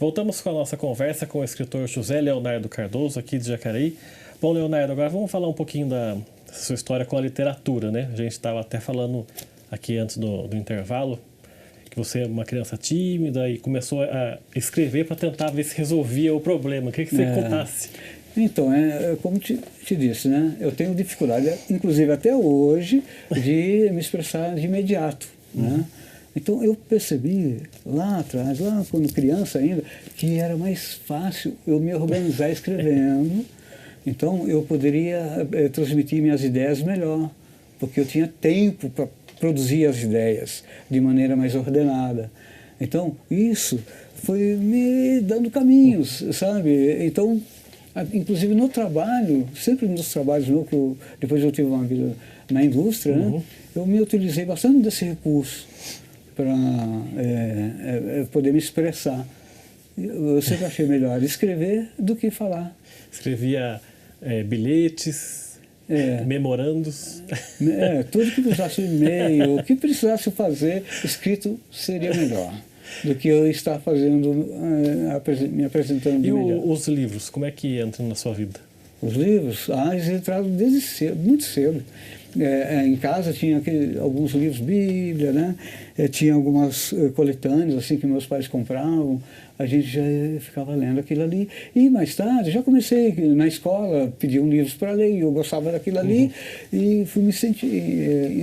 Voltamos com a nossa conversa com o escritor José Leonardo Cardoso, aqui de Jacareí. Bom, Leonardo, agora vamos falar um pouquinho da sua história com a literatura, né? A gente estava até falando aqui antes do intervalo que você é uma criança tímida e começou a escrever para tentar ver se resolvia o problema. Queria que você contasse. Então, como te disse, né? Eu tenho dificuldade, inclusive até hoje, de me expressar de imediato, né? Então eu percebi lá atrás, lá quando criança ainda, que era mais fácil eu me organizar escrevendo. Então eu poderia transmitir minhas ideias melhor, porque eu tinha tempo para produzir as ideias de maneira mais ordenada. Então isso foi me dando caminhos, sabe? Então, inclusive no trabalho, sempre nos trabalhos meus, depois eu tive uma vida na indústria, né? Eu me utilizei bastante desse recurso para poder me expressar. Eu sempre achei melhor escrever do que falar. Escrevia bilhetes, memorandos. Tudo que precisasse e-mail, o que precisasse fazer, escrito seria melhor do que eu estar fazendo, me apresentando de melhor. E os livros, como é que entram na sua vida? Os livros, eles entraram desde cedo, muito cedo. Em casa tinha alguns livros Bíblia, né? Tinha algumas coletâneas assim que meus pais compravam, a gente já ficava lendo aquilo ali. E mais tarde, já comecei na escola, pediam livros para ler, eu gostava daquilo ali e fui me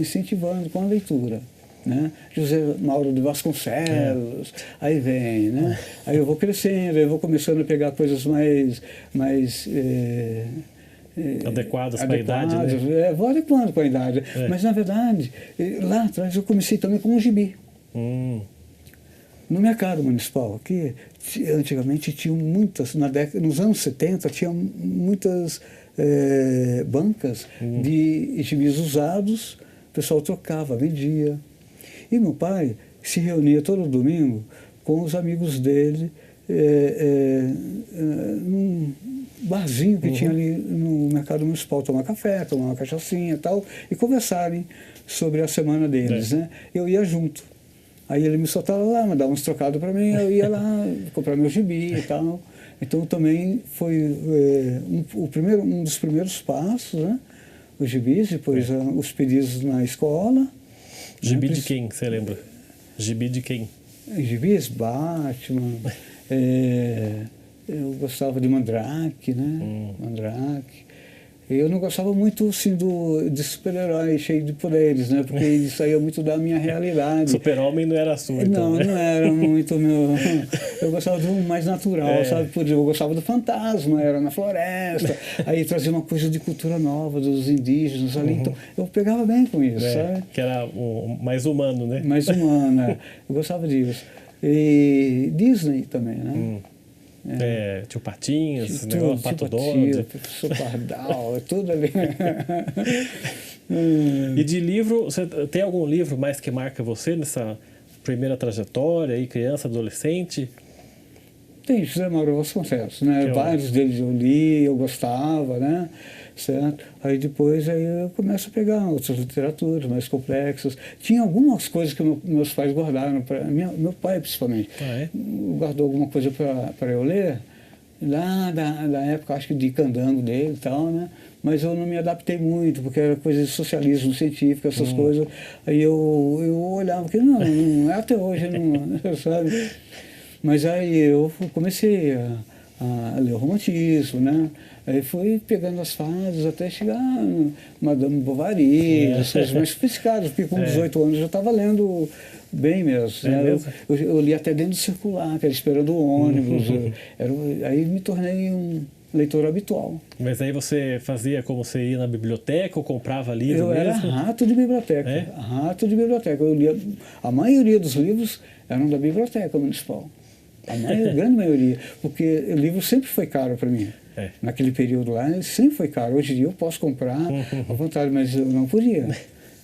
incentivando com a leitura. Né? José Mauro de Vasconcelos, aí vem, né? Aí eu vou crescendo, eu vou começando a pegar coisas mais adequadas para a idade, né? Vou adequando com a idade. Mas, na verdade, lá atrás eu comecei também com um gibi. No mercado municipal aqui, antigamente tinham muitas, nos anos 70, tinha muitas bancas de gibis usados, o pessoal trocava, vendia. E meu pai se reunia todo domingo com os amigos dele num barzinho que tinha ali no mercado municipal, tomar café, tomar uma cachaçinha e tal, e conversarem sobre a semana deles, né? Eu ia junto. Aí ele me soltava lá, mandava uns trocados para mim, eu ia lá comprar meu gibi e tal. Então também foi um dos primeiros passos, né? Os gibis, depois os pedidos na escola. Gibi de quem, você lembra? Gibi de quem? Gibis, Batman, eu gostava de Mandrake, né? Mandrake. Eu não gostava muito, assim, de super-herói cheio de poderes, né? Porque isso saía muito da minha realidade. Super-Homem não era a sua, então, não, né? Não era muito meu... Eu gostava do mais natural, sabe? Por exemplo, eu gostava do fantasma, era na floresta. Aí trazia uma coisa de cultura nova, dos indígenas ali. Então, eu pegava bem com isso, sabe? Que era mais humano, né? Mais humano, Eu gostava disso. E Disney também, né? Tio Patinhas, negócio, Pato Donald. Professor Pardal, tudo ali. E de livro, você tem algum livro mais que marca você nessa primeira trajetória, aí, criança, adolescente? Tem José Mauro Vasconcelos, né? Vários deles eu li, eu gostava, né? Certo? Aí depois eu começo a pegar outras literaturas mais complexas. Tinha algumas coisas que meus pais guardaram, meu pai principalmente, guardou alguma coisa para eu ler, lá da época, acho que de candango dele e tal, né? Mas eu não me adaptei muito, porque era coisa de socialismo científico, essas coisas. Aí eu olhava, porque não é até hoje, não, sabe? Mas aí eu comecei a ler o romantismo, né? Aí fui pegando as fases até chegar no Madame Bovary, as coisas mais sofisticadas, porque com 18 anos eu já estava lendo bem mesmo. Né? Eu li até dentro do circular, que era esperando o ônibus. Aí me tornei um leitor habitual. Mas aí você fazia como você ia na biblioteca ou comprava livro mesmo? Eu era rato de biblioteca. Rato de biblioteca. Eu lia, a maioria dos livros eram da biblioteca municipal. A grande maioria. Porque o livro sempre foi caro para mim. Naquele período lá, ele sempre foi caro. Hoje em dia eu posso comprar à vontade, mas eu não podia.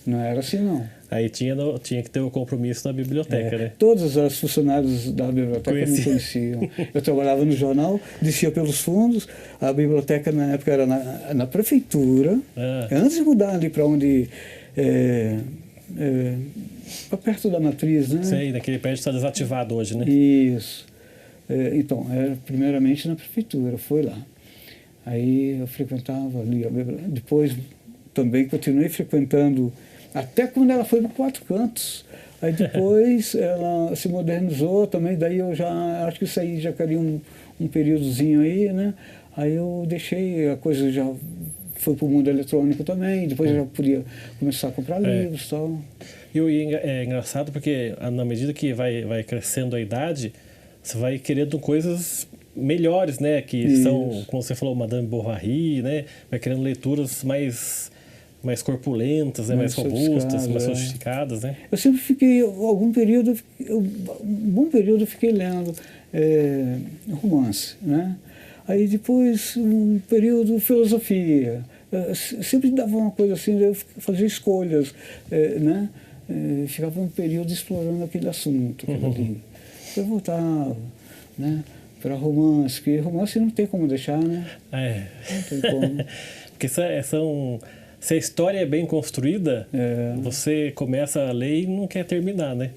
Não era assim, não. Aí tinha que ter o compromisso na biblioteca, né? Todos os funcionários da biblioteca me conheciam. Eu trabalhava no jornal, descia pelos fundos, a biblioteca na época era na prefeitura, antes de mudar ali para onde... para perto da matriz, né? Sei, naquele prédio está desativado hoje, né? Isso. Então, era primeiramente na prefeitura, foi lá. Aí eu frequentava ali, depois também continuei frequentando, até quando ela foi para Quatro Cantos. Aí depois ela se modernizou também, daí eu já, acho que isso aí já queria um períodozinho aí, né? Aí eu deixei, a coisa já foi para o mundo eletrônico também, depois eu já podia começar a comprar livros e tal. E é engraçado porque na medida que vai crescendo a idade, você vai querendo coisas melhores, né? Que são, como você falou, Madame Bovary, né? Vai querendo leituras mais corpulentas, né? Mais robustas, mais sofisticadas, né? Eu sempre fiquei, um bom período eu fiquei lendo romance, né? Aí depois, um período, filosofia. Sempre dava uma coisa assim, eu fazia escolhas, né? Ficava um período explorando aquele assunto, aquilo ali. Eu voltava, né? Para romance, porque romance não tem como deixar, né? Não tem como. Porque se a história é bem construída, você começa a ler e não quer terminar, né?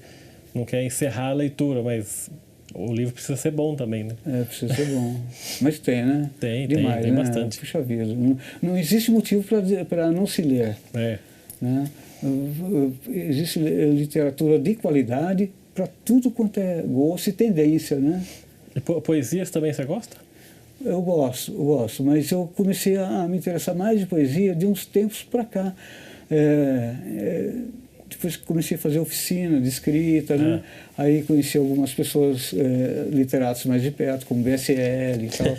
Não quer encerrar a leitura, mas o livro precisa ser bom também, né? Precisa ser bom. Mas tem, né? Tem né? bastante. Puxa vida, não existe motivo para não se ler. Né? Existe literatura de qualidade para tudo quanto é gosto e tendência, né? E poesias também você gosta? Eu gosto, mas eu comecei a me interessar mais de poesia de uns tempos para cá. Depois que comecei a fazer oficina de escrita, né? Aí conheci algumas pessoas, literatos mais de perto, como BSL e tal.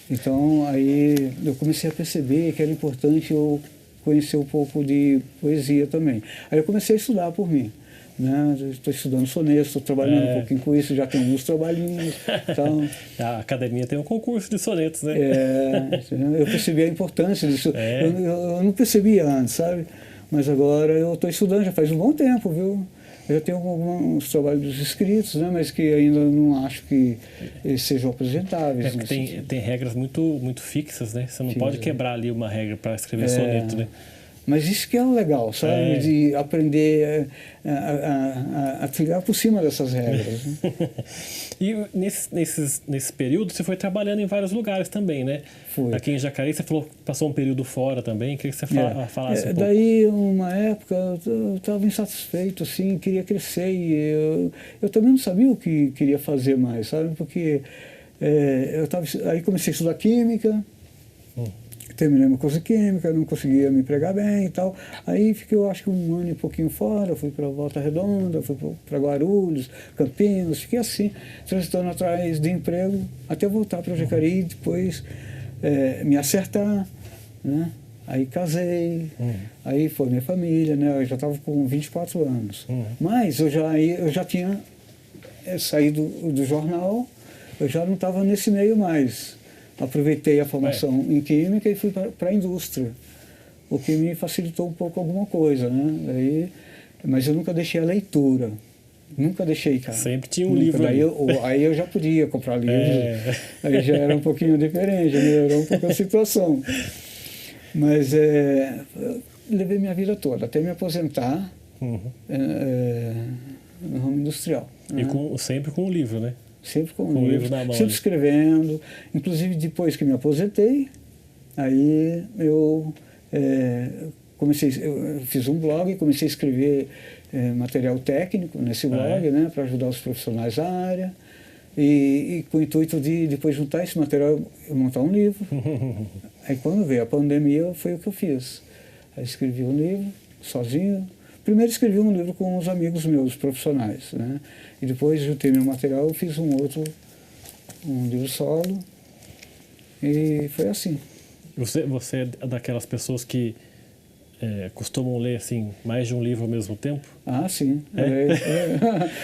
Então, aí eu comecei a perceber que era importante eu conhecer um pouco de poesia também. Aí eu comecei a estudar por mim. Né? Estou estudando soneto, estou trabalhando um pouquinho com isso, já tenho alguns trabalhinhos. Então, a academia tem um concurso de sonetos, né? Eu percebi a importância disso. Eu não percebia antes, sabe? Mas agora eu estou estudando, já faz um bom tempo, viu? Eu já tenho alguns trabalhos escritos, né? Mas que ainda não acho que eles sejam apresentáveis. Porque tem regras muito fixas, né? Você não pode quebrar ali uma regra para escrever soneto, né? Mas isso que é o legal, sabe? De aprender a trilhar por cima dessas regras. Né? E nesse período você foi trabalhando em vários lugares também, né? Foi. Aqui em Jacareí você passou um período fora também, queria que você falasse um pouco. Daí, uma época, eu estava insatisfeito, assim, queria crescer e eu também não sabia o que queria fazer mais, sabe? Porque aí comecei a estudar química, terminei meu curso de química, não conseguia me empregar bem e tal. Aí fiquei, eu acho que um ano e pouquinho fora, fui para Volta Redonda, fui para Guarulhos, Campinas, fiquei assim, transitando atrás de emprego, até voltar para Jacareí e depois me acertar, né? Aí casei, aí foi minha família, né? Eu já estava com 24 anos. Mas eu já tinha saído do jornal, eu já não estava nesse meio mais. Aproveitei a formação em química e fui para a indústria, o que me facilitou um pouco alguma coisa, né? Mas eu nunca deixei a leitura, nunca deixei, cara. Sempre tinha um livro aí eu já podia comprar livros, aí já era um pouquinho diferente, melhorou um pouco a situação. Mas levei minha vida toda, até me aposentar no ramo industrial. E né? Sempre com o livro, né? Sempre com o livro na mão, sempre escrevendo. Inclusive, depois que me aposentei, aí eu fiz um blog, comecei a escrever material técnico nesse blog, né, para ajudar os profissionais da área, e com o intuito de depois juntar esse material e montar um livro. Aí quando veio a pandemia, foi o que eu fiz. Aí escrevi um livro, sozinho. Primeiro escrevi um livro com uns amigos meus, profissionais, né? E depois juntei meu material e fiz um livro solo. E foi assim. Você é daquelas pessoas que costumam ler assim, mais de um livro ao mesmo tempo? Ah, sim.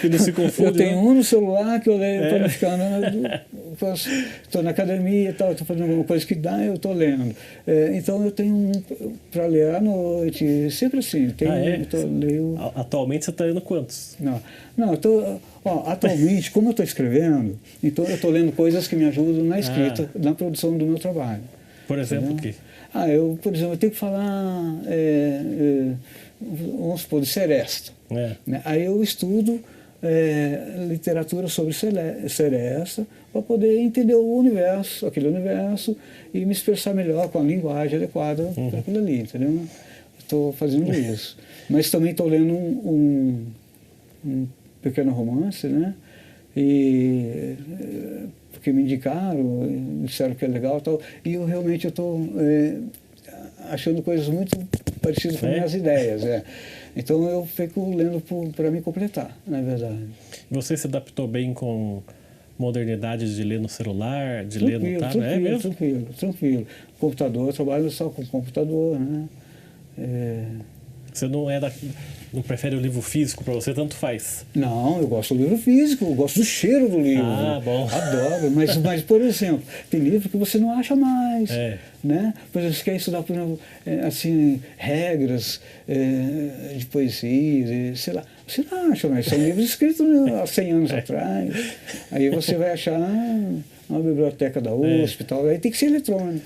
E não se confunde, eu tenho um no celular que eu leio para não ficar andando. Estou na academia e tal, estou fazendo alguma coisa que dá, eu estou lendo. Então eu tenho um para ler à noite, sempre assim. Leio... Atualmente você está lendo quantos? Não, atualmente, como eu estou escrevendo, então eu estou lendo coisas que me ajudam na escrita, na produção do meu trabalho. Por exemplo, o quê? Por exemplo, eu tenho que falar, vamos supor, de seresta. Né? Aí eu estudo literatura sobre Seresta, para poder entender o universo, aquele universo, e me expressar melhor com a linguagem adequada para aquilo ali, entendeu? Estou fazendo isso. Mas também estou lendo um pequeno romance, né? E porque me indicaram, disseram que é legal e tal, e eu realmente estou achando coisas muito parecidas com minhas ideias. Então eu fico lendo para me completar, na verdade. Você se adaptou bem com modernidade de ler no celular, de ler no tablet? É mesmo? Tranquilo. Computador, eu trabalho só com computador, né? Você não prefere o livro físico para você, tanto faz? Não, eu gosto do livro físico, eu gosto do cheiro do livro. Ah, bom. Adoro, mas por exemplo, tem livro que você não acha mais, né? Por exemplo, você quer estudar, por exemplo, assim, regras de poesia, sei lá, você não acha mais, são livros escritos há 100 anos atrás, aí você vai achar na biblioteca da USP e tal, aí tem que ser eletrônico,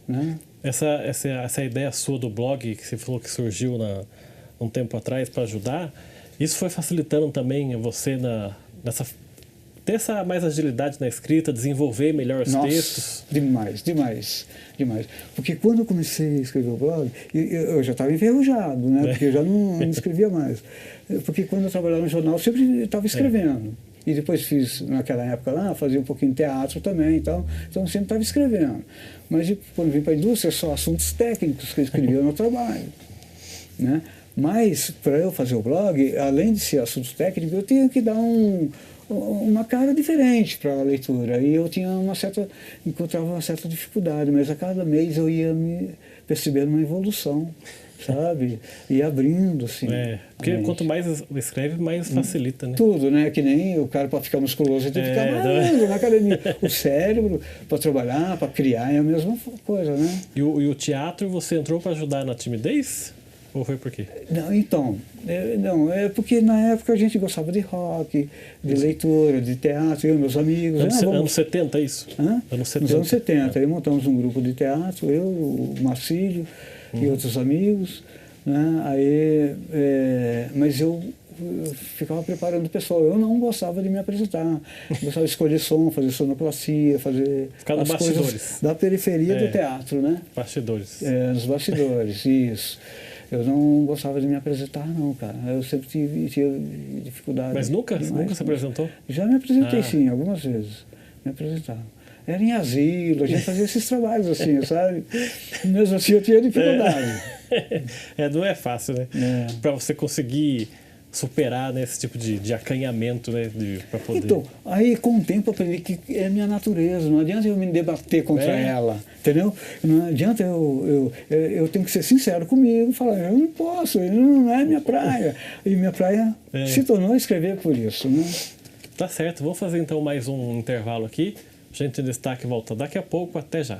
né? Essa ideia sua do blog, que você falou que surgiu um tempo atrás para ajudar, isso foi facilitando também você ter mais agilidade na escrita, desenvolver melhor os textos? Demais. Porque quando eu comecei a escrever o blog, eu já estava enferrujado, né? Porque eu já não escrevia mais. Porque quando eu trabalhava no jornal, eu sempre estava escrevendo. E depois fiz, naquela época lá, fazia um pouquinho de teatro também e tal, então eu sempre estava escrevendo. Mas quando vim para a indústria, só assuntos técnicos que eu escrevia no trabalho, né? Mas, para eu fazer o blog, além de ser assuntos técnicos, eu tinha que dar uma cara diferente para a leitura. E eu encontrava uma certa dificuldade, mas a cada mês eu ia me percebendo uma evolução, sabe? E abrindo, assim. Porque quanto mais escreve, mais facilita, né? Tudo, né? Que nem o cara, para ficar musculoso, ele tem que ficar malhando na academia. O cérebro, para trabalhar, para criar, é a mesma coisa, né? E o teatro, você entrou para ajudar na timidez? Ou foi por quê? Não, então, é porque na época a gente gostava de rock, de leitura, de teatro, eu e meus amigos. Anos 70, isso? Anos 70. Nos anos 70, aí montamos um grupo de teatro, eu, o Marcílio e outros amigos, né? Mas eu ficava preparando o pessoal. Eu não gostava de me apresentar. Eu gostava de escolher som, fazer sonoplastia, fazer as coisas da periferia do teatro, né? Bastidores. Nos bastidores, isso. Eu não gostava de me apresentar, não, cara. Eu sempre tive dificuldade. Mas nunca se apresentou? Já me apresentei, sim, algumas vezes. Me apresentava. Era em asilo, a gente fazia esses trabalhos assim, sabe? Mesmo assim eu tinha dificuldade. Não é fácil, né? Para você conseguir superar, né, esse tipo de acanhamento, né, para poder... Então, aí com o tempo eu aprendi que é a minha natureza, não adianta eu me debater contra ela, entendeu? Não adianta eu tenho que ser sincero comigo, falar, eu não posso, não é minha praia. E minha praia se tornou escrever por isso, né? Tá certo, vamos fazer então mais um intervalo aqui, a gente em destaque volta daqui a pouco, até já.